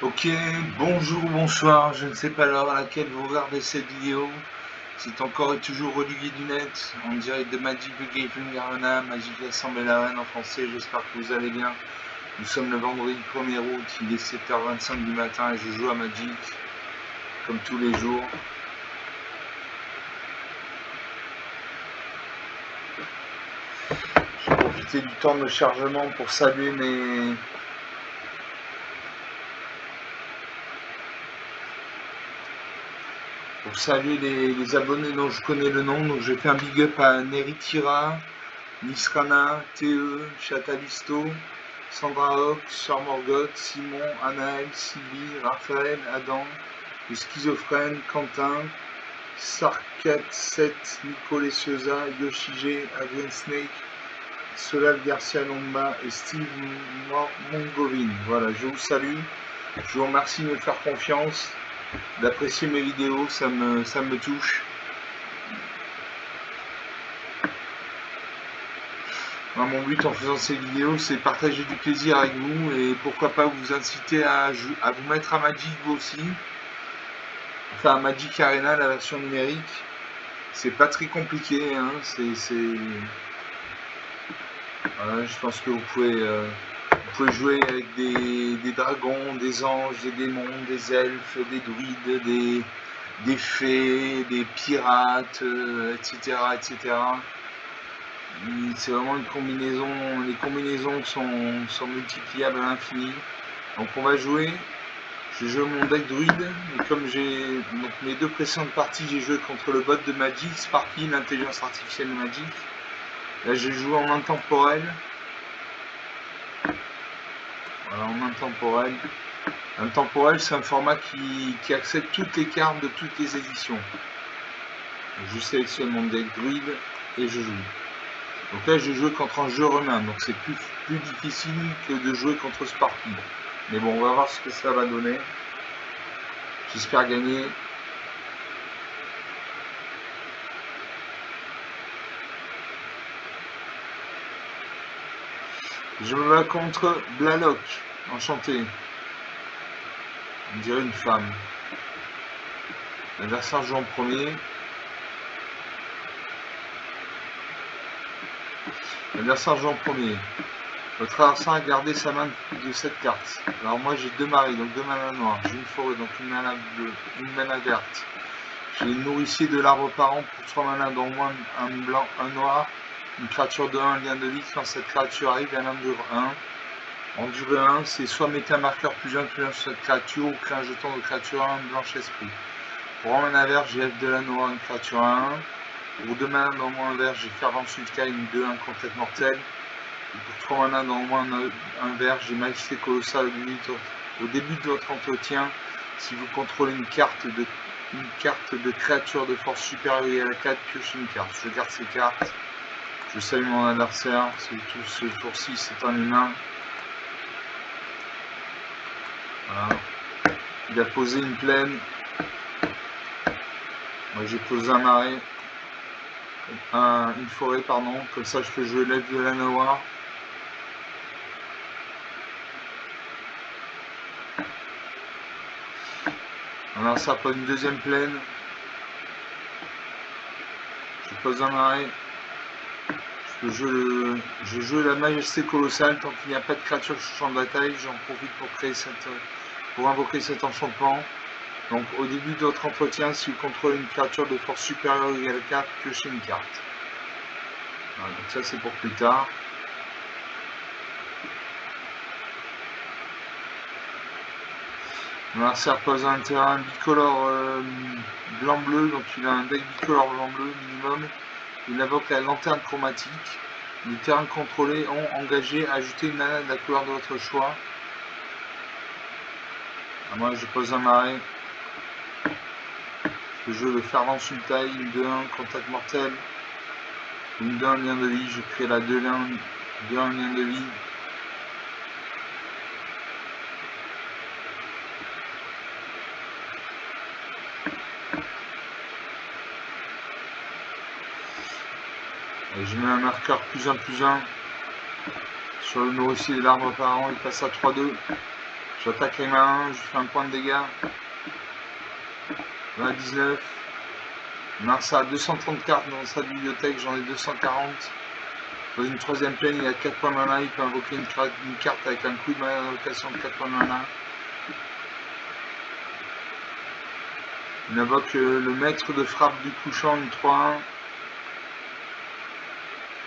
Ok, bonjour, bonsoir, je ne sais pas l'heure à laquelle vous regardez cette vidéo. C'est encore et toujours Olivier Dunette, en direct de Magic the Gathering Arena, Magic l'Assemblée l'Arène en français, j'espère que vous allez bien. Nous sommes le vendredi 1er août, il est 7h25 du matin et je joue à Magic, comme tous les jours. J'ai profité du temps de chargement pour saluer les abonnés dont je connais le nom. Donc j'ai fait un big up à Neritira, Nisrana, TE, Chatalisto, Sandra Hock, Sir Morgoth, Simon, Anaël, Sylvie, Raphaël, Adam, le schizophrène, Quentin, Sarkat7, Nico Lesiosa, Yoshige, Adrien Snake, Solal Garcia Lomba et Steve Mongovin. Voilà, je vous salue. Je vous remercie de me faire confiance, d'apprécier mes vidéos, ça me touche. Mon but en faisant ces vidéos, c'est partager du plaisir avec vous et pourquoi pas vous inciter à vous mettre à Magic vous aussi. Enfin, à Magic Arena, la version numérique. C'est pas très compliqué, hein. Voilà, je pense que vous pouvez jouer avec des dragons, des anges, des démons, des elfes, des druides, des fées, des pirates, etc., etc. C'est vraiment une combinaison, les combinaisons sont multipliables à l'infini. Donc on va jouer, je joue mon deck druide, et comme mes deux précédentes parties, j'ai joué contre le bot de Magic, Sparky, l'intelligence artificielle de Magic. Là j'ai joué en intemporel. Voilà, en intemporel. Intemporel, c'est un format qui accepte toutes les cartes de toutes les éditions. Je sélectionne mon deck druide et je joue. Donc là, j'ai joué contre un jeu romain, donc c'est plus difficile que de jouer contre Sparky. Mais bon, on va voir ce que ça va donner. J'espère gagner. Je me bats contre Blalock, enchanté. On dirait une femme. L'adversaire joue en premier. L'adversaire joue en premier. Votre adversaire a gardé sa main de cette carte. Alors moi j'ai deux marées, donc deux manas noires. J'ai une forêt, donc une mana bleue, une mana verte. J'ai le nourricier de l'arbre parent pour 3 manas, dont moins un blanc, un noir. Une créature de 1, un lien de vie. Quand cette créature arrive, elle en dure 1. En durée 1, c'est soit mettez un marqueur +1 sur cette créature ou créez un jeton de créature 1 blanche esprit. Pour un mana vert, j'ai Elfe de la Noire, une créature 1. Pour 2 manas dans moins vert, j'ai Fervent Sultai, une 2-1 conquête mortelle. Et pour 3 manas dans moins un vert, j'ai Majesté Colossale. Au début de votre entretien, si vous contrôlez une carte de créature de force supérieure à 4, piochez une carte. Je garde ces cartes. Je salue mon adversaire. Ce tour-ci, c'est un humain. Voilà. Il a posé une plaine. Moi, j'ai posé un marais. Une forêt, pardon. Comme ça, je peux jouer l'Elfe de la Noire. Alors, ça pose une deuxième plaine. Je pose un marais. Je joue la Majesté Colossale tant qu'il n'y a pas de créature sur le champ de bataille. J'en profite pour invoquer cet enchantement. Donc au début de votre entretien, si vous contrôlez une créature de force supérieure ou égale à 4, piochez une carte. Voilà, donc ça c'est pour plus tard. L'adversaire pose un terrain bicolore blanc-bleu, donc il a un deck bicolore blanc-bleu minimum. Il invoque la lanterne chromatique. Les terrains contrôlés ont engagé à ajouter une mana de la couleur de votre choix. Alors moi je pose un marais. Je joue le Fervent Sultai, une 2-1, contact mortel. Une 2-1 lien de vie, je crée la 2-1 lien de vie. Et je mets un marqueur +1/+1 sur le nourricier de l'arbre parent, il passe à 3-2. J'attaque les mains, je fais un point de dégâts. 20 à 19. Narsa a 230 cartes dans sa bibliothèque, j'en ai 240. Dans une troisième plaine, il a 4 points de mana, il peut invoquer une carte avec un coup de mana d'invocation de 4 points de mana. Il invoque le maître de frappe du couchant, une 3-1.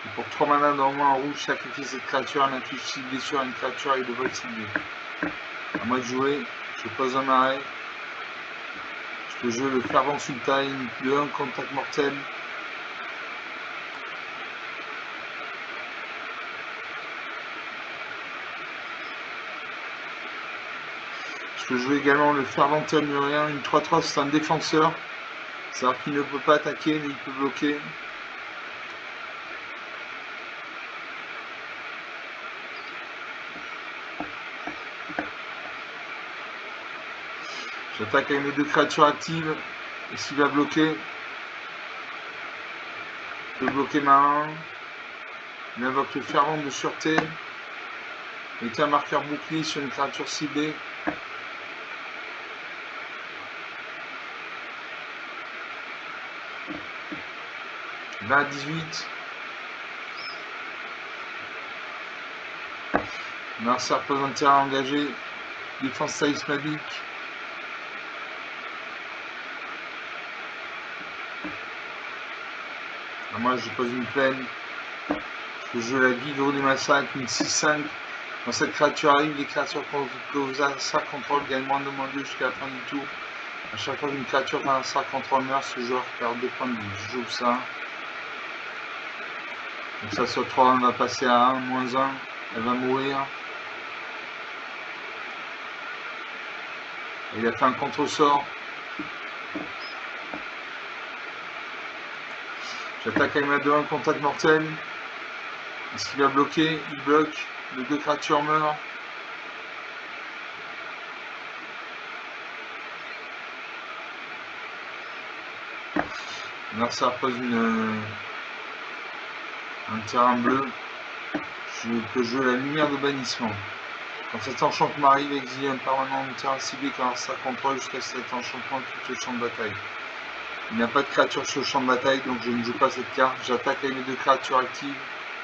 Et pour 3 mana dans le moins en rouge, sacrifie cette créature, elle inflige 6 blessures à une créature avec de vol ciblé. À moi de jouer, je pose un arrêt. Je peux jouer le fervent sultai, le 1 contact mortel. Je peux jouer également le fervent telmurien, une 3-3, c'est un défenseur. C'est-à-dire qu'il ne peut pas attaquer, mais il peut bloquer. J'attaque avec mes 2 créatures actives. Et s'il va bloquer, je peux bloquer ma 1. Il invoque le fervent de sûreté. Mettez un marqueur bouclier sur une créature ciblée. « 20 à 18. Mercer pose un terrain engagé. Défense talismanique. Moi je pose une plaine. Je joue la vivre du massacre, une 6-5. Quand cette créature arrive, les créatures que vos adversaires contrôlent gagnent moins de -2 jusqu'à la fin du tour. A chaque fois qu'une créature qu'un adversaire contrôle meurt, ce joueur perd 2 points de vie. Je joue ça. Donc ça sur 3, elle va passer à 1, -1. Elle va mourir. Et il a fait un contre-sort. J'attaque avec ma 2-1 contact mortel. Est-ce qu'il va bloquer? Il bloque. Les 2 créatures meurent. Là, ça pose un terrain bleu. Je peux jouer la lumière de bannissement. Quand cet enchantement arrive, exiler un permanent de terrain ciblé quand ça contrôle jusqu'à cet enchantement quitte le champ de bataille. Il n'y a pas de créature sur le champ de bataille, donc je ne joue pas cette carte. J'attaque avec mes 2 créatures actives.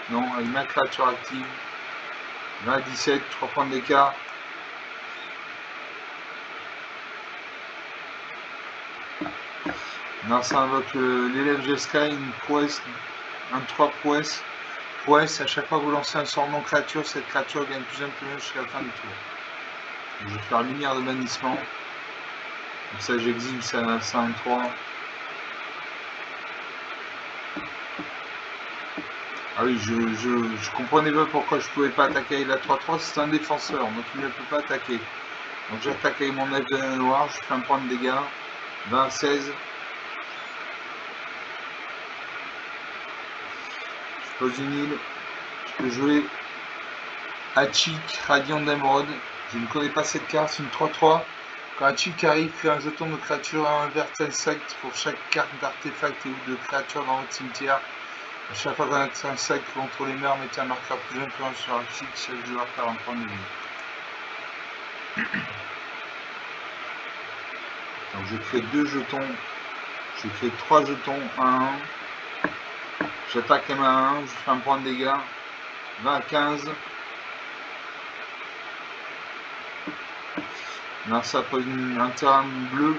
Non, avec ma créature active. 20 à 17, 3 points d'écart. Non, ça invoque l'élève Jeskai, une prouesse, un 3 prouesse. Prouesse, à chaque fois que vous lancez un sort non créature, cette créature gagne plus 1 jusqu'à la fin du tour. Donc, je vais faire lumière de bannissement. Comme ça, j'exile ça un 3. Ah oui, je comprenais pas pourquoi je pouvais pas attaquer avec la 3-3, c'est un défenseur, donc il ne peut pas attaquer. Donc j'attaque avec mon elfe de la noire, je fais un point de dégâts. 20 à 16. Je pose une île. Je peux jouer Hachik, Radiant d'Emeraude. Je ne connais pas cette carte, c'est une 3-3. Quand Hachik arrive, fait un jeton de créature à un insecte pour chaque carte d'artefact et ou de créature dans votre cimetière. À chaque fois qu'un insecte contre les mers, mettez un marqueur plus influent sur Hachik, chaque joueur perd un point de vie. Donc je crée 2 jetons. Je crée 3 jetons, 1-1. J'attaque M à 1, je fais un point de dégâts. 20 à 15. Là, ça pose un terrain bleu.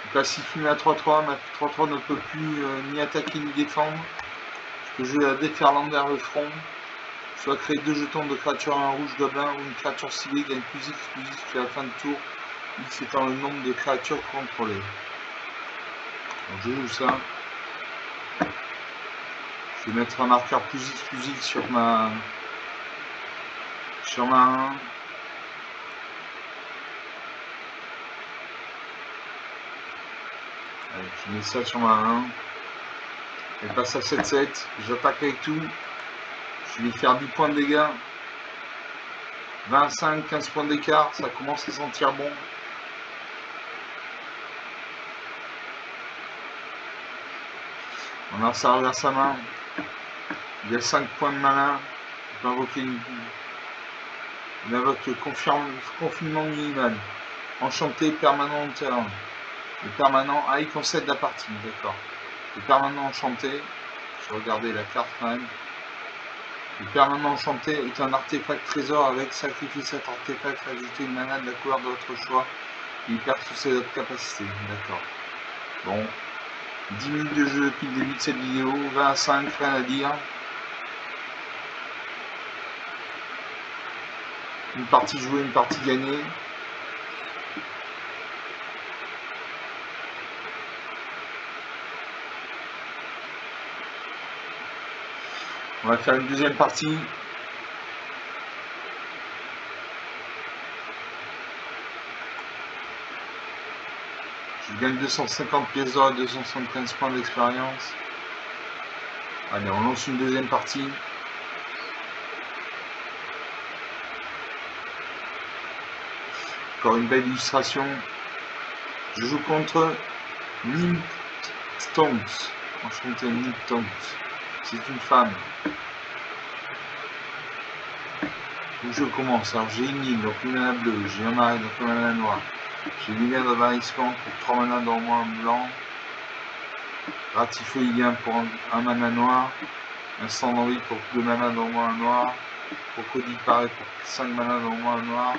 Je pacifie ma 3-3. Ma 3-3 ne peut plus ni attaquer ni défendre. Je peux jouer la déferlante vers le front. Soit créer 2 jetons de créature en rouge gobelin ou une créature ciblée gagne plus X jusqu'à la fin du tour. X étant le nombre de créatures contrôlées. Donc je joue ça. Je vais mettre un marqueur plus X sur ma 1. Allez, je mets ça sur ma 1. Elle passe à 7-7. J'attaque avec tout. Je vais faire 10 points de dégâts. 25, 15 points d'écart. Ça commence à sentir bon. On a ça vers sa main. Il y a 5 points de mana. Il peut invoquer Il invoque le confinement minimal. Enchanté, permanent au terrain. Le permanent, il concède la partie, d'accord. Le permanent enchanté, je vais regarder la carte quand même. Le permanent enchanté est un artefact trésor avec sacrifier cet artefact, ajouter une mana de la couleur de votre choix. Il perd toutes ses autres capacités, d'accord. Bon, 10 minutes de jeu depuis le début de cette vidéo, 20 à 5, rien à dire. Une partie jouée, une partie gagnée. On va faire une deuxième partie. Je gagne 250 pièces d'or et 275 points d'expérience. Allez, on lance une deuxième partie. Encore une belle illustration. Je joue contre Nim Tonks. Enchanté, Nim Tonks. C'est une femme. Donc je commence. Alors j'ai une île, donc une mana bleue. J'ai un marais, donc une mana noire. J'ai lumière d'envahissement pour 3 mana dans moins blanc. Ratifeuille pour un mana noir. Instant d'envie pour 2 mana dans moins noir. Crocodile pareil pour 5 mana dans moins noir.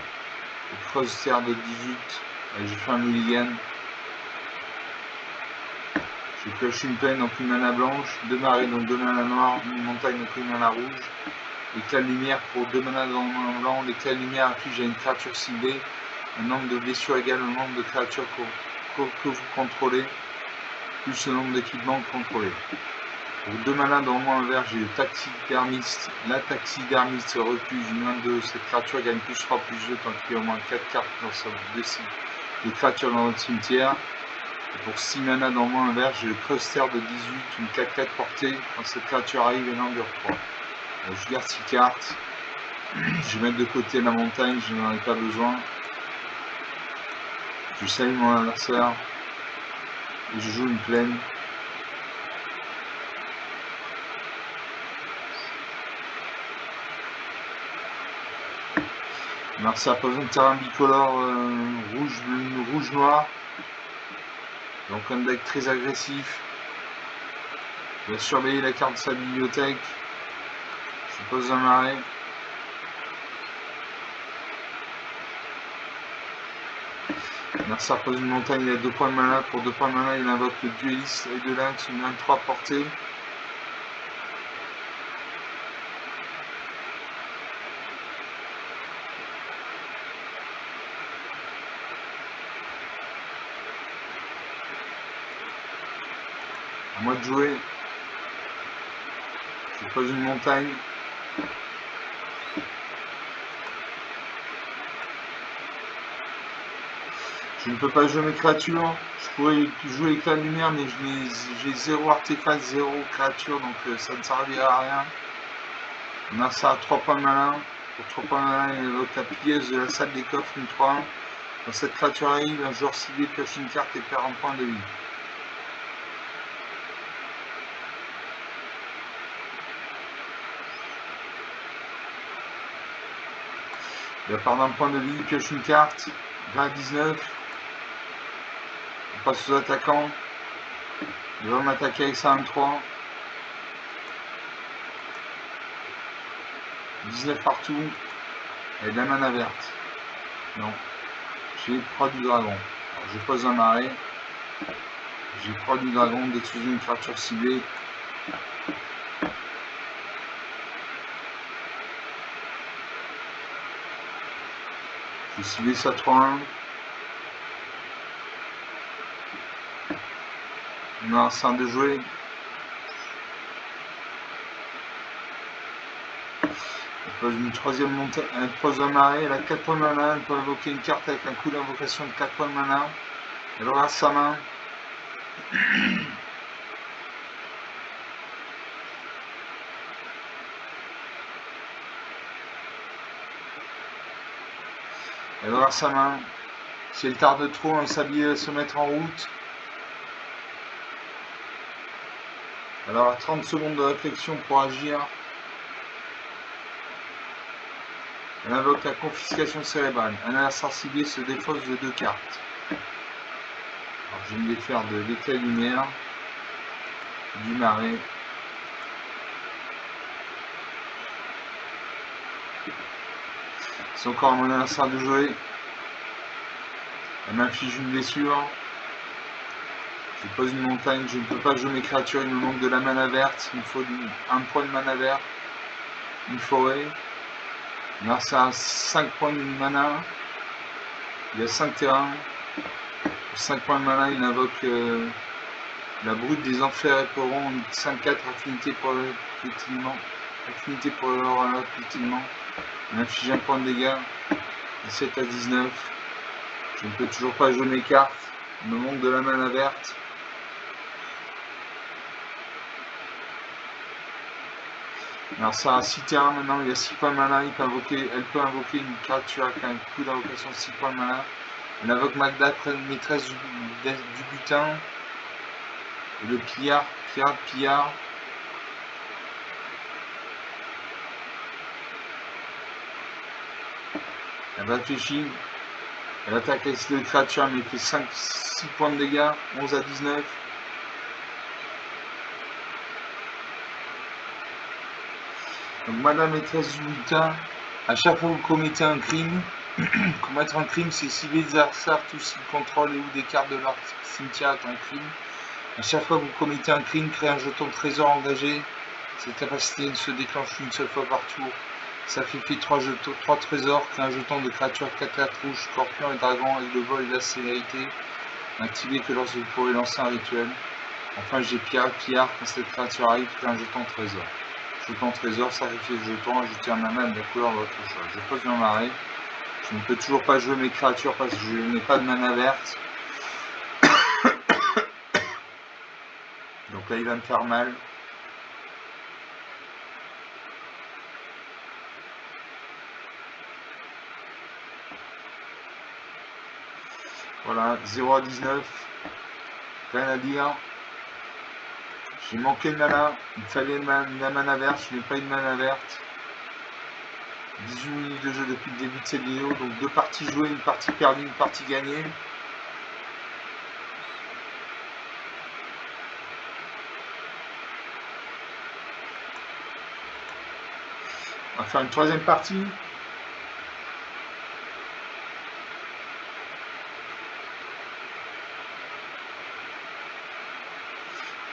Creuse terre de 18. J'ai fait un mulligan. Je pioche une plaine, donc une mana blanche. 2 marées, donc 2 mana noires. Une montagne, donc une mana rouge. L'éclat de lumière pour 2 mana dans moins blanc. L'éclat de lumière inflige à une créature ciblée un nombre de blessures égal au nombre de créatures que vous contrôlez, plus le nombre d'équipements contrôlés. Pour 2 mana dans le moins vert, j'ai le taxidermiste. La taxidermiste refuse une 22. Cette créature gagne plus 3 plus 2 tant qu'il y a au moins 4 cartes dans sa décide de créatures dans votre cimetière. Et pour 6 mana dans le moins vert, j'ai le cluster de 18, une 4-4 portée. Quand cette créature arrive, elle en dure 3. Donc, je garde 6 cartes. Je vais mettre de côté la montagne, je n'en ai pas besoin. Je salue mon adversaire. Et je joue une plaine. L'adversaire présente terrain bicolore rouge-noir. Donc un deck très agressif. Il va surveiller la carte de sa bibliothèque. Je pose un marais. L'adversaire pose une montagne, il a 2 points de mana. Pour 2 points de mana, il invoque le dueliste et de lynx, une 23 portée. À moi de jouer. Je pose une montagne. Je ne peux pas jouer mes créatures. Je pourrais jouer éclat de lumière, mais j'ai 0 artefact, 0 créature, donc ça ne servira à rien. On a ça à 3 points de mana. Pour 3 points de mana, il évoque la pièce de la salle des coffres, une 3-1. Quand cette créature arrive, un joueur ciblé pioche une carte et perd un point de vie. Il part d'un point de vie, il pioche une carte. 20 à 19. On passe aux attaquants. Il va m'attaquer avec ça 1-3. 19 partout. Et de la mana verte. Non. J'ai proie du dragon. Alors, je pose un marais. J'ai proie du dragon, détruire une créature ciblée. Je vais cibler ça 3-1. On a un sein de jouer. Elle pose une troisième montée, elle pose un marais, elle a 4 points de mana, elle peut invoquer une carte avec un coup d'invocation de 4 points de mana. Elle aura sa main. Elle aura sa main. Si elle tarde trop, un sablier va se mettre en route. Elle aura 30 secondes de réflexion pour agir. Elle invoque la confiscation cérébrale. Un adversaire ciblé se défausse de 2 cartes. Alors, je vais me défaire de l'éclat lunaire, du marais. C'est encore à mon adversaire de jouer. Elle m'inflige une blessure. Je pose une montagne, je ne peux pas jouer mes créatures, il me manque de la mana verte, il me faut un point de mana vert, une forêt. L'adversaire a 5 points de mana, il y a 5 terrains. Pour 5 points de mana, il invoque la brute des enfers et pourront 5-4 affinité pour le piétinement. Affinité pour le piétinement. Il m'inflige un point de dégâts, 17 à 19. Je ne peux toujours pas jouer mes cartes, il me manque de la mana verte. Alors ça a 6 terrains maintenant, il y a 6 points de mana, elle peut invoquer une créature avec un coup d'invocation de 6 points de mana. Elle invoque Magda, maîtresse du butin. Et le pillard. Elle réfléchit. Elle attaque avec les créatures, mais elle fait 6 points de dégâts, 11 à 19. Donc Madame maîtresse du butin, à chaque fois que vous commettez un crime, commettre un crime, c'est cibler des adversaires, tous s'ils contrôlent et ou des cartes de leur cimetière est un crime. À chaque fois que vous commettez un crime, créez un jeton de trésor engagé. Cette capacité ne se déclenche qu'une seule fois par tour. Sacrifiez 3 trésors, créez un jeton de créature 4-4 rouge, scorpion et dragon avec le vol et la célérité. N'activez que lorsque vous pourrez lancer un rituel. Enfin, j'ai pillard, quand cette créature arrive, créez un jeton de trésor. Jeton trésor, sacrifiez le jeton, ajoutez un mana de la couleur de votre choix. Je pose dans marais. Je ne peux toujours pas jouer mes créatures parce que je n'ai pas de mana verte. Donc là, il va me faire mal. Voilà, 0 à 19. Rien à dire. J'ai manqué de mana. Il me fallait la mana verte. Je n'ai pas eu de mana verte. 18 minutes de jeu depuis le début de cette vidéo. Donc 2 parties jouées, une partie perdue, une partie gagnée. On va faire une 3e partie.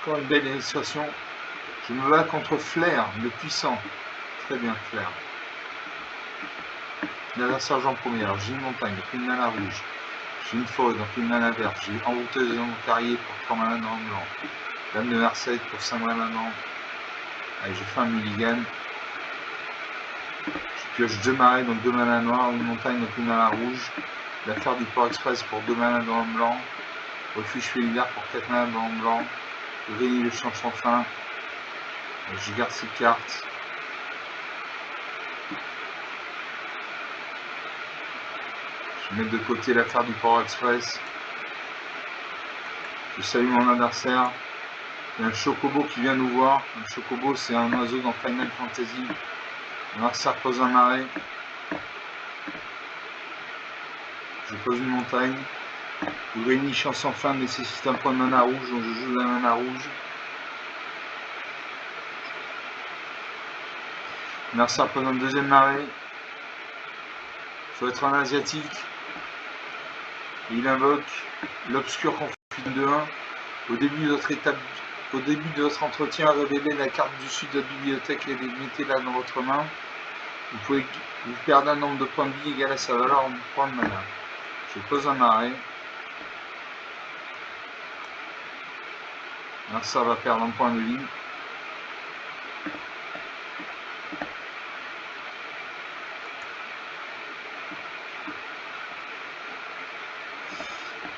Encore une belle illustration. Je me bats contre Flair, le puissant. Très bien, Flair. L'adversaire en premier. Alors j'ai une montagne, donc une mana rouge. J'ai une forêt, donc une mana verte. J'ai envoûteuse dans mon carrier pour 3 mana dans le blanc. Dame de Versailles pour 5 mana dans. Allez, je fais un mulligan. Je pioche 2 marais, donc 2 mana noirs, une montagne, donc une mana rouge. L'affaire du port express pour 2 mana dans le blanc. Refuge félidaire pour 4 mana dans le blanc. Réunir le champ sans fin. Je garde ces cartes. Je vais mettre de côté l'affaire du port express. Je salue mon adversaire. Il y a un chocobo qui vient nous voir. Un chocobo, c'est un oiseau dans Final Fantasy. L'adversaire pose un marais. Je pose une montagne. Réunir champ sans fin nécessite un point de mana rouge, donc je joue la mana rouge. L'adversaire pose un 2e marais. Il faut être un asiatique. Et il invoque l'obscur conflit de 1. Au début de votre entretien, révélez la carte du sud de la bibliothèque et mettez-la dans votre main. Vous perdez un nombre de points de vie égal à sa valeur en points de mana. Je pose un marais. Là, ça va perdre un point de vie.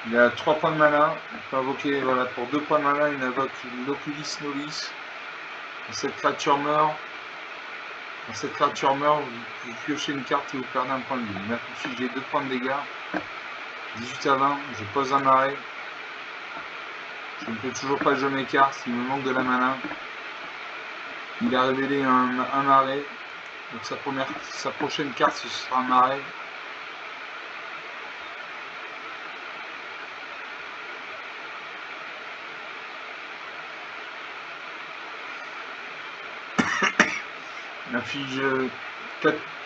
Il a 3 points de mana. Il peut invoquer, voilà, pour 2 points de mana, il invoque l'Oculis Novice. Quand cette créature meurt, vous piochez une carte et vous perdez un point de vie. Il m'a infligé 2 points de dégâts. 18 à 20, je pose un marais. Je ne peux toujours pas jouer mes cartes, il me manque de la mana. Il a révélé un marais. Donc sa prochaine carte, ce sera un marais. Il inflige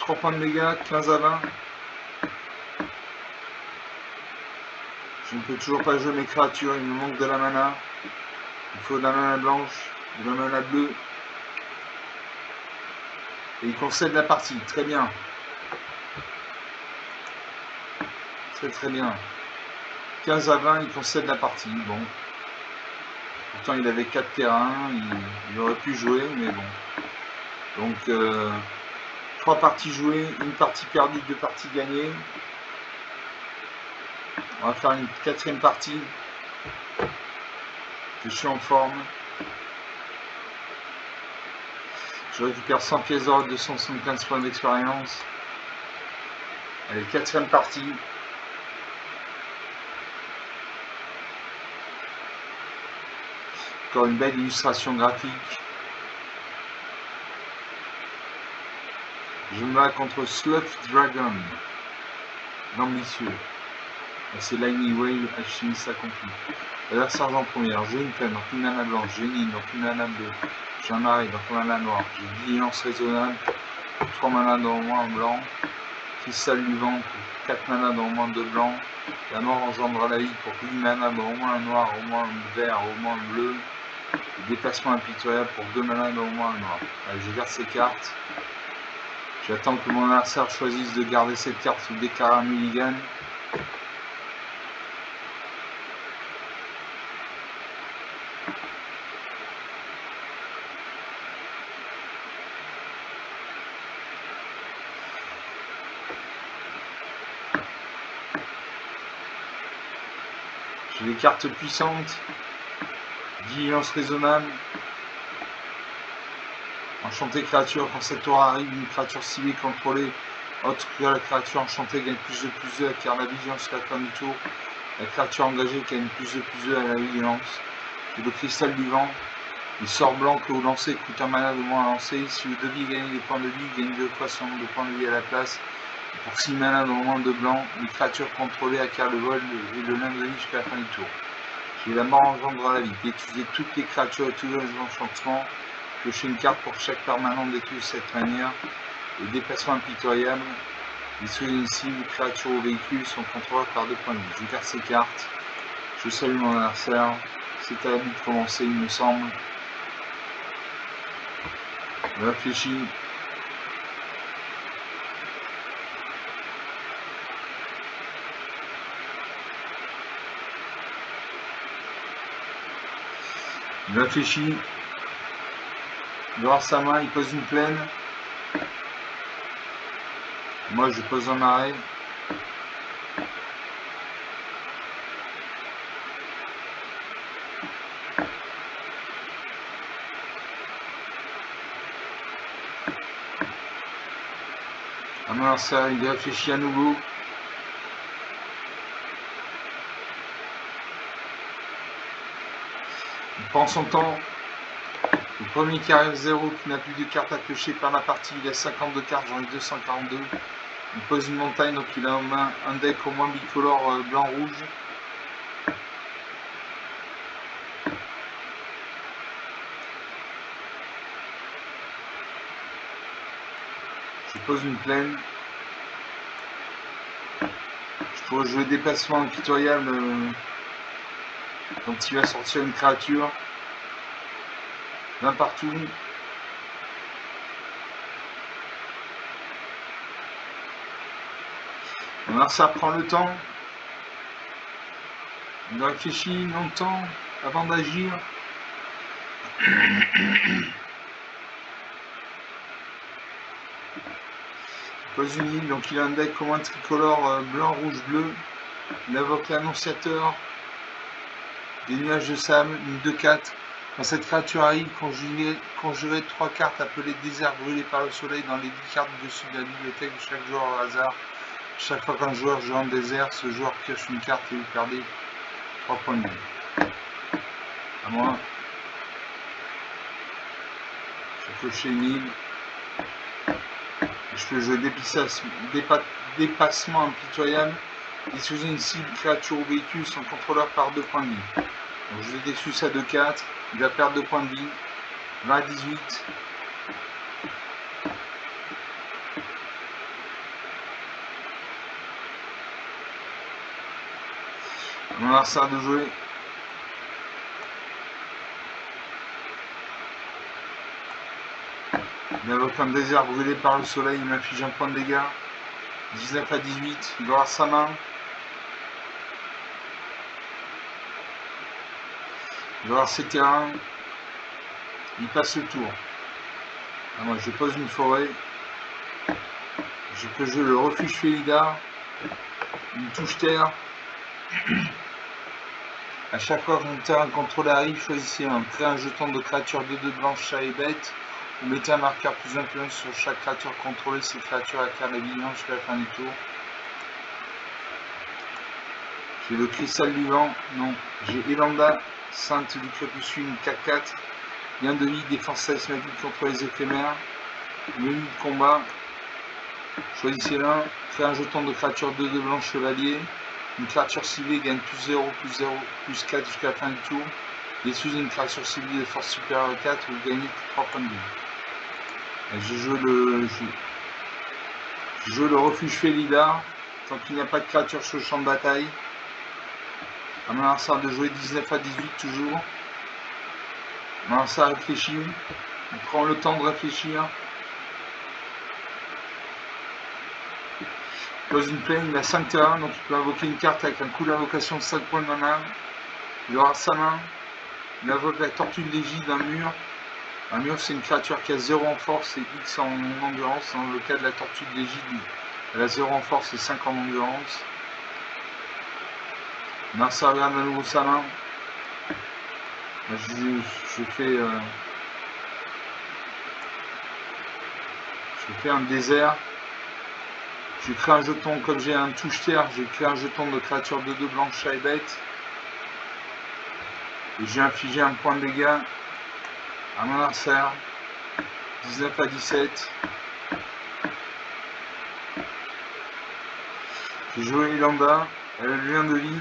3 points de dégâts, 15 à 20. Je ne peux toujours pas jouer mes créatures, il me manque de la mana. Il faut de la mana blanche, de la mana bleue. Et il concède la partie, très bien. Très bien. 15 à 20, il concède la partie, bon. Pourtant il avait 4 terrains, il aurait pu jouer, mais bon. Donc 3 parties jouées, une partie perdue, 2 parties gagnées. On va faire une 4e partie. Je suis en forme. Je récupère 100 pièces d'or, 275 points d'expérience. Allez, 4e partie. Encore une belle illustration graphique. Je me bats contre Sloth Dragon. L'ambitieux. C'est Lightning Wave, alchimiste accompli. Adversaire en première, j'ai une peine, donc une mana blanche, j'ai une île, donc une mana bleue, j'ai un marais, donc une mana noire, j'ai vigilance raisonnable, 3 mana dans au moins un blanc, cristal du vent pour 4 mana dans au moins 2 blancs, la mort engendre la vie pour 8 mana dans au moins un noir, au moins un vert, au moins un bleu, le déplacement impitoyable pour 2 mana dans au moins un noir. Allez, je garde ces cartes. J'attends que mon adversaire choisisse de garder cette carte ou déclarer un mulligan. J'ai des cartes puissantes, vigilance raisonnable, enchanté créature, quand cette tour arrive, une créature ciblée contrôlée, autre que la créature enchantée gagne plus de 2, acquiert la vigilance à la fin du tour, la créature engagée gagne plus de 2 à la vigilance. J'ai le cristal du vent, il sort blanc que vous lancez, coûte un mana de moins à lancer, si vous deviez gagner des points de vie, gagnez 2 fois son nombre de points de vie à la place. Pour 6 mana dans moins de blanc, une créature contrôlée acquiert le vol et le nain de vie jusqu'à la fin du tour. J'ai la mort engendre la vie. Détruisez toutes les créatures et tous les enchantements. Piochez une carte pour chaque permanent détruit de cette manière. Le déplacement impitoyable. Détruisez une cible, créature ou véhicule sont contrôlés par 2 points de vie. Je garde ces cartes. Je salue mon adversaire. C'est à la vie de commencer, il me semble. Je réfléchis. Il réfléchit. Il aura sa main, il pose une plaine. Moi je pose un marais. Alors ça, il réfléchit à nouveau. Il prend son temps. Le premier qui arrive 0, qui n'a plus de cartes à piocher par la partie, il a 52 cartes, j'en ai 242. Il pose une montagne, donc il a en main un deck au moins bicolore blanc-rouge. Je pose une plaine. Je pourrais jouer déplacement impitoyable quand il va sortir une créature. D'un partout. Alors ça prend le temps. Il réfléchit longtemps avant d'agir. Pose une île, donc il a un deck commun tricolore blanc, rouge, bleu. Il invoque l'annonciateur, des nuages de sable, une 2-4. Quand cette créature arrive, conjurez 3 cartes appelées désert brûlé par le soleil dans les 10 cartes au-dessus de la bibliothèque de chaque joueur au hasard. Chaque fois qu'un joueur joue en désert, ce joueur pioche une carte et vous perdez 3 points de vie. À moi. Je vais cocher une île. Je peux jouer dépassement impitoyable. Détruisez une cible, créature ou véhicule sans contrôleur par 2 points de vie. Donc je le détruis à 2-4. Il va perdre 2 points de vie. 20 à 18. Mon adversaire de jouer. Il invoque un désert brûlé par le soleil, il m'inflige un point de dégâts. 19 à 18, il va avoir sa main. Il va avoir ses terrains. Il passe le tour. Alors moi je pose une forêt. Je peux jouer le refuge Félida. Une touche terre. A chaque fois que mon terrain contrôlé arrive, choisissez un. Créez un jeton de créature 2/2 blanche, chat et bête. Vous mettez un marqueur plus influence sur chaque créature contrôlée. Ces créatures acquièrent la vigilance jusqu'à la fin du tour. J'ai le cristal du vent. Non. J'ai Elanda, sainte du crépuscule, une 4/4. Gain de vie, défense charismatique contre les éphémères. Menu de combat. Choisissez l'un. Créez un jeton de créature 2/2 blanche chevalier. Une créature ciblée gagne +0, +0, +4 jusqu'à la fin du tour. Détruisez une créature ciblée de force supérieure à 4, vous gagnez 3 points de vie. Je joue le refuge Félida. Tant qu'il n'y a pas de créature sur le champ de bataille. À mon adversaire de jouer 19 à 18 toujours. Mon adversaire réfléchit. Il prend le temps de réfléchir. Il pose une plaine, il a 5 terrains, donc il peut invoquer une carte avec un coût d'invocation de 5 points de mana. Il aura sa main. Il invoque la tortue de l'égide d'un mur. Un mur, c'est une créature qui a 0 en force et X en endurance. Dans le cas de la tortue de l'égide, elle a 0 en force et 5 en endurance. Narsa regarde à nouveau sa main. Je fais un désert. Je crée un jeton, comme j'ai un touche terre, j'ai créé un jeton de créature 2/2 blanche, chat et bête. Et j'ai infligé un point de dégâts à mon adversaire. 19 à 17. J'ai joué Elanda, elle a le 1 de vie.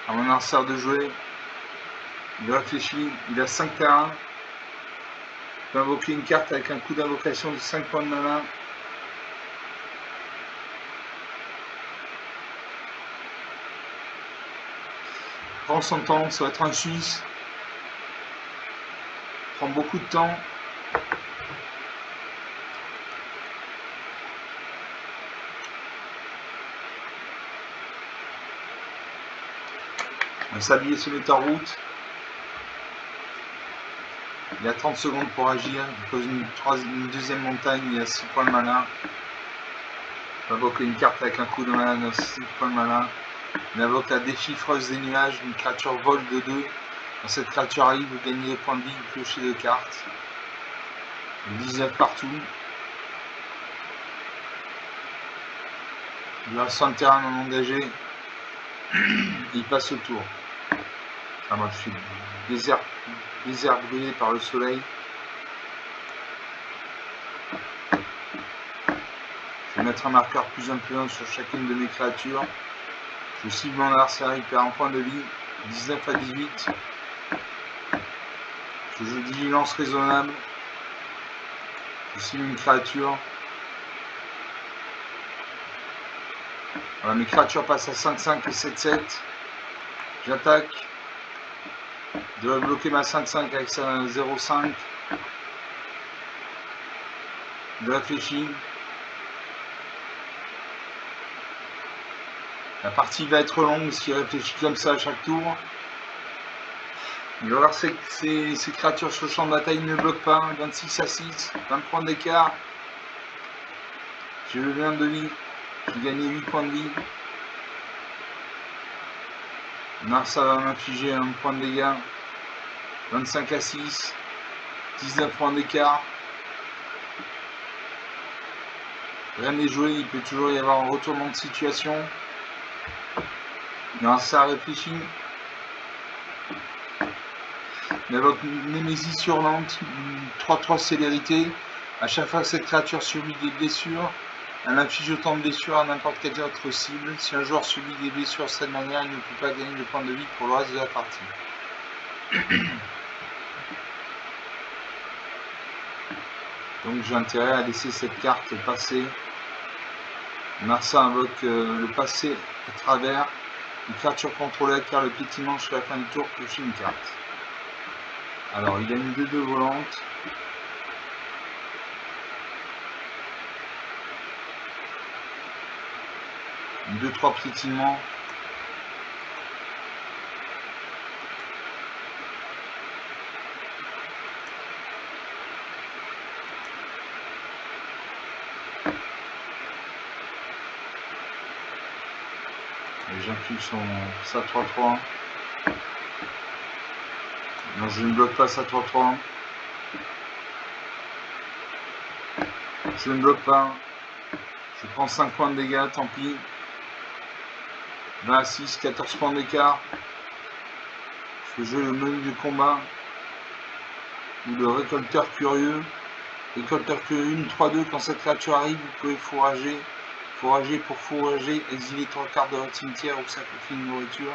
À mon adversaire de jouer. Il réfléchit, il a 5 terrains. Il peut invoquer une carte avec un coût d'invocation de 5 points de mana. Prend son temps, ça va être un Suisse. Prend beaucoup de temps. Le sablier se met en route. Il a 30 secondes pour agir. Il pose une deuxième montagne, il a 6 points de mana. Il invoque une carte avec un coup de mana de 6 points de mana. Il invoque la déchiffreuse des nuages, une créature vol de 2. Quand cette créature arrive, vous gagnez des points de vie, vous piochez 2 cartes. 19 partout. Il a 100 terrains non engagés. Il passe le tour. Ah, moi je suis désert brûlé par le soleil. Je vais mettre un marqueur plus influent sur chacune de mes créatures. Je cible mon adversaire, il perd un point de vie. 19 à 18. Je joue vigilance raisonnable. Je cible une créature. Voilà, mes créatures passent à 5-5 et 7-7. J'attaque. Je dois bloquer ma 5-5 avec sa 0-5. Je réfléchis. La partie va être longue s'il réfléchit comme ça à chaque tour. Il va voir ces créatures sur le champ de bataille ne bloquent pas. 26 à 6, 20 points d'écart. J'ai levé 1 de vie. J'ai gagné 8 points de vie. Narsa va m'infliger un point de dégâts. 25 à 6. 19 points d'écart. Rien n'est joué, il peut toujours y avoir un retournement de situation. Narsa réfléchit. N'invoque Némésis hurlante, 3-3 célérité. À chaque fois que cette créature subit des blessures, elle inflige autant de blessures à n'importe quelle autre cible. Si un joueur subit des blessures de cette manière, il ne peut pas gagner de points de vie pour le reste de la partie. Donc j'ai intérêt à laisser cette carte passer. Marsa invoque le passé à travers. Une créature contrôlée acquiert le piétinement jusqu'à la fin du tour, piocher une carte. Alors il a une 2-2 volante. Une 2-3 piétinement. Et j'inflige sa 3-3. Non, je ne bloque pas sa 3-3. Je ne bloque pas. Je prends 5 points de dégâts, tant pis. 20 à 6, 14 points d'écart. Je joue le menu de combat. Ou le récolteur curieux. Récolteur curieux, une 3-2. Quand cette créature arrive, vous pouvez fourrager. Fourrager pour fourrager, exiler 3 cartes de votre cimetière ou sacrifier une nourriture.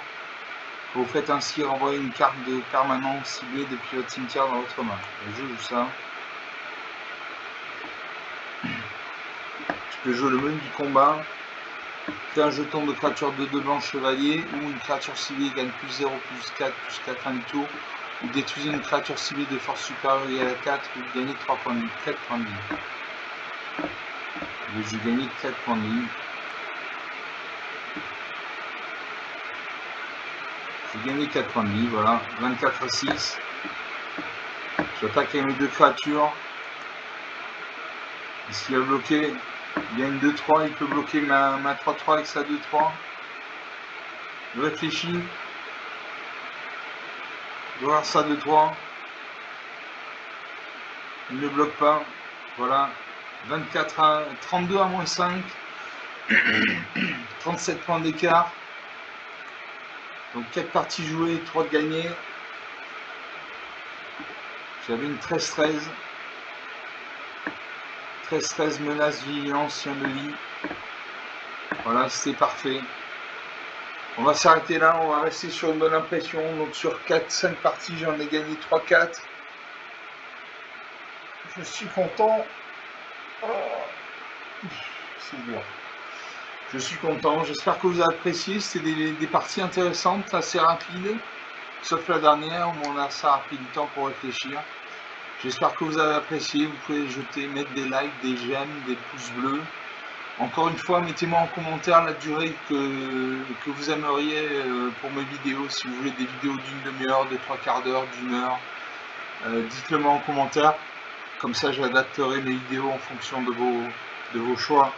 Vous faites ainsi renvoyer une carte de permanent ciblée depuis votre cimetière dans votre main. Je joue ça. Je peux jouer le menu du combat. Créer un jeton de créature de 2 blancs chevalier ou une créature ciblée gagne plus 0, plus 4 jusqu'à la fin du tour. Ou détruisez une créature ciblée de force supérieure égale à 4 ou gagnez 3 points de vie, 4 points de vie. Je vais gagner 4 points de vie. J'ai gagné 4 points de vie, voilà. 24 à 6. J'attaque avec mes 2 créatures. Est-ce qu'il va bloquer? Il y a une 2-3, il peut bloquer ma 3-3 avec sa 2-3. Je réfléchis. Je vais voir sa 2-3. Il ne bloque pas. Voilà. 24 à 32 à moins 5. 37 points d'écart. Donc 4 parties jouées, 3 de gagnées. J'avais une 13-13. 13-13, menace, vigilance, chien de lit. Voilà, c'était parfait. On va s'arrêter là, on va rester sur une bonne impression. Donc sur 4-5 parties, j'en ai gagné 3-4. Je suis content. Oh, c'est dur. Je suis content, j'espère que vous avez apprécié. C'était des parties intéressantes, assez rapides. Sauf la dernière où on a ça pris du temps pour réfléchir. J'espère que vous avez apprécié. Vous pouvez jeter, mettre des likes, des j'aime, des pouces bleus. Encore une fois, mettez-moi en commentaire la durée que vous aimeriez pour mes vidéos. Si vous voulez des vidéos d'une demi-heure, de 3/4 d'heure, d'1 heure, dites-le moi en commentaire. Comme ça, j'adapterai mes vidéos en fonction de vos choix.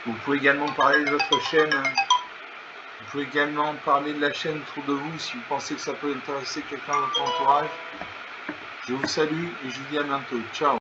Vous pouvez également parler de votre chaîne. Vous pouvez également parler de la chaîne autour de vous si vous pensez que ça peut intéresser quelqu'un de votre entourage. Je vous salue et je vous dis à bientôt. Ciao.